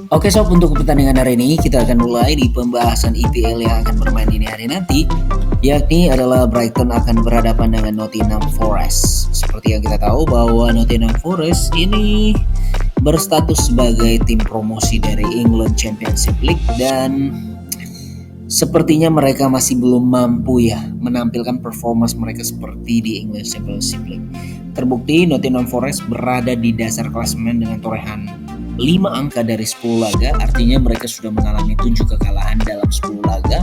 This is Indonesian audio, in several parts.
Oke sob, untuk pertandingan hari ini kita akan mulai di pembahasan IPL yang akan bermain dini hari nanti, yakni adalah Brighton akan berhadapan dengan Nottingham Forest. Seperti yang kita tahu bahwa Nottingham Forest ini berstatus sebagai tim promosi dari England Championship League dan sepertinya mereka masih belum mampu ya menampilkan performa mereka seperti di English Championship League. Terbukti Nottingham Forest berada di dasar klasemen dengan torehan 5 angka dari 10 laga, artinya mereka sudah mengalami 7 kekalahan dalam 10 laga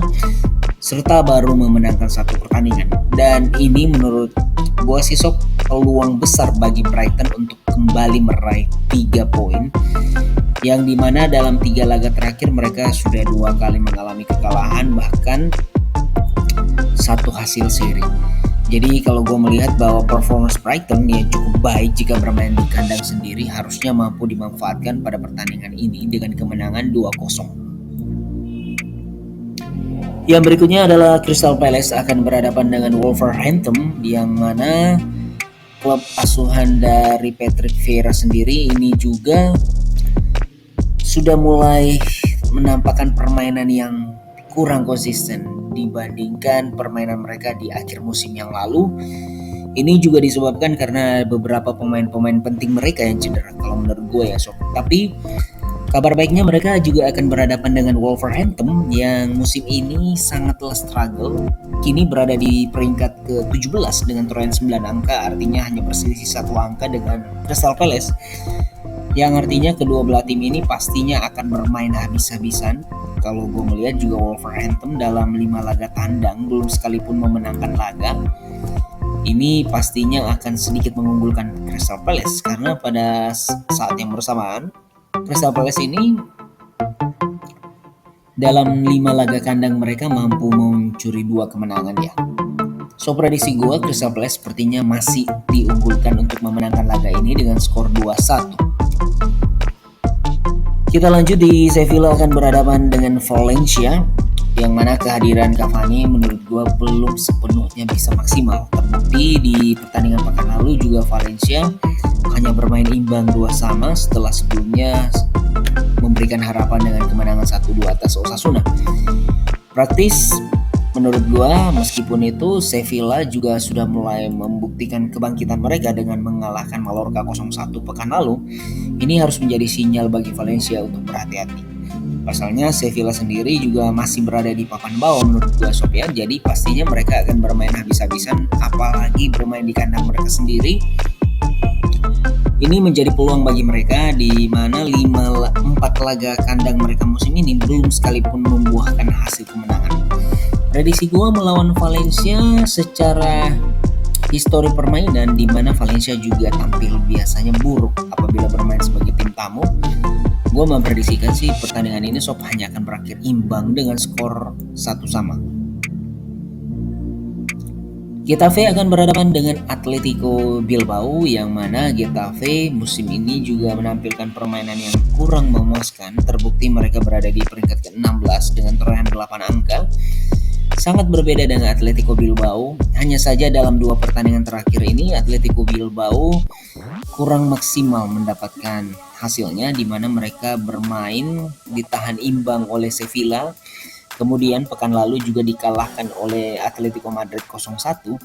serta baru memenangkan satu pertandingan. Dan ini menurut gue sih sob peluang besar bagi Brighton untuk kembali meraih 3 poin, yang dimana dalam 3 laga terakhir mereka sudah 2 kali mengalami kekalahan, bahkan satu hasil seri. Jadi kalau gue melihat bahwa performance Brighton yang cukup baik jika bermain di kandang sendiri harusnya mampu dimanfaatkan pada pertandingan ini dengan kemenangan 2-0. Yang berikutnya adalah Crystal Palace akan berhadapan dengan Wolverhampton, yang mana klub asuhan dari Patrick Vieira sendiri ini juga sudah mulai menampakkan permainan yang kurang konsisten dibandingkan permainan mereka di akhir musim yang lalu. Ini juga disebabkan karena beberapa pemain-pemain penting mereka yang cedera kalau menurut gue ya sob. Tapi kabar baiknya mereka juga akan berhadapan dengan Wolverhampton yang musim ini sangatlah struggle. Kini berada di peringkat ke-17 dengan torehan 9 angka, artinya hanya berselisih 1 angka dengan Crystal Palace. Yang artinya kedua belah tim ini pastinya akan bermain habis-habisan. Kalau gue melihat juga Wolverhampton dalam 5 laga tandang belum sekalipun memenangkan laga. Ini pastinya akan sedikit mengunggulkan Crystal Palace karena pada saat yang bersamaan Crystal Palace ini dalam 5 laga kandang mereka mampu mencuri 2 kemenangan ya. So prediksi gue Crystal Palace sepertinya masih diunggulkan untuk memenangkan laga ini dengan skor 2-1. Kita lanjut di Sevilla akan berhadapan dengan Valencia, yang mana kehadiran Cavani menurut gue belum sepenuhnya bisa maksimal. Terbukti di pertandingan pekan lalu juga Valencia hanya bermain imbang 2-2 setelah sebelumnya memberikan harapan dengan kemenangan 1-2 atas Osasuna. Praktis menurut gue meskipun itu Sevilla juga sudah mulai membuktikan kebangkitan mereka dengan mengalahkan Mallorca 0-1 pekan lalu. Ini harus menjadi sinyal bagi Valencia untuk berhati-hati. Pasalnya Sevilla sendiri juga masih berada di papan bawah menurut gue sob ya. Jadi pastinya mereka akan bermain habis-habisan, apalagi bermain di kandang mereka sendiri. Ini menjadi peluang bagi mereka di mana 4 laga kandang mereka musim ini belum sekalipun membuahkan hasil kemenangan. Prediksi gue melawan Valencia secara histori permainan di mana Valencia juga tampil biasanya buruk apabila bermain sebagai tim tamu. Gue memprediksikan sih pertandingan ini sob hanya akan berakhir imbang dengan skor 1-1. Getafe akan berhadapan dengan Atletico Bilbao, yang mana Getafe musim ini juga menampilkan permainan yang kurang memuaskan. Terbukti mereka berada di peringkat ke-16 dengan torehan 8 angka. Sangat berbeda dengan Atletico Bilbao. Hanya saja dalam 2 pertandingan terakhir ini Atletico Bilbao kurang maksimal mendapatkan hasilnya, di mana mereka bermain ditahan imbang oleh Sevilla. Kemudian pekan lalu juga dikalahkan oleh Atletico Madrid 0-1.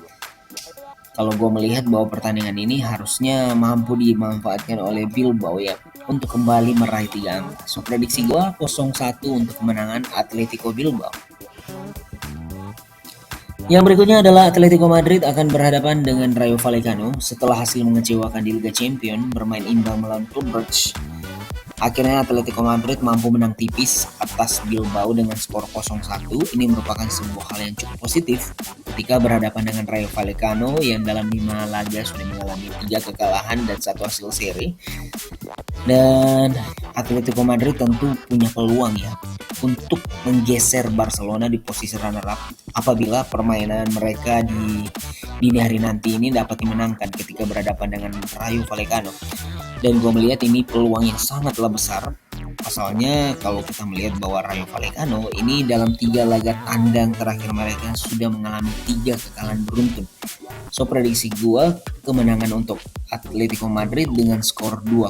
Kalau gue melihat bahwa pertandingan ini harusnya mampu dimanfaatkan oleh Bilbao ya untuk kembali meraih 3 angka. So prediksi gue 0-1 untuk kemenangan Atletico Bilbao. Yang berikutnya adalah Atletico Madrid akan berhadapan dengan Rayo Vallecano setelah hasil mengecewakan di Liga Champions bermain imbang melawan Club Brugge. Akhirnya Atletico Madrid mampu menang tipis atas Bilbao dengan skor 0-1. Ini merupakan sebuah hal yang cukup positif ketika berhadapan dengan Rayo Vallecano yang dalam 5 laga sudah mengalami 3 kekalahan dan 1 hasil seri. Dan Atletico Madrid tentu punya peluang ya untuk menggeser Barcelona di posisi runner-up apabila permainan mereka di dini hari nanti ini dapat dimenangkan ketika berhadapan dengan Rayo Vallecano. Dan gue melihat ini peluang yang sangatlah besar. Pasalnya kalau kita melihat bahwa Rayo Vallecano ini dalam 3 laga tandang terakhir mereka sudah mengalami 3 kekalahan beruntun. So prediksi gue kemenangan untuk Atletico Madrid dengan skor 2-0.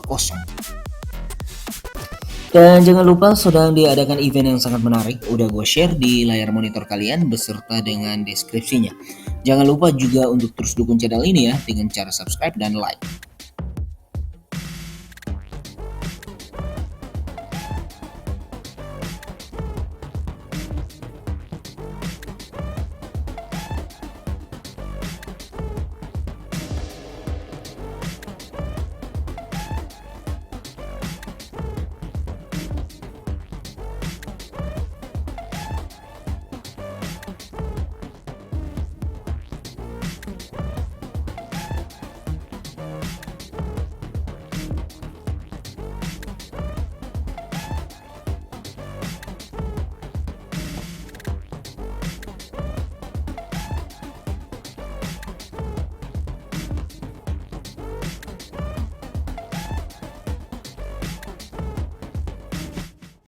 Dan jangan lupa sedang diadakan event yang sangat menarik, udah gue share di layar monitor kalian beserta dengan deskripsinya. Jangan lupa juga untuk terus dukung channel ini ya dengan cara subscribe dan like.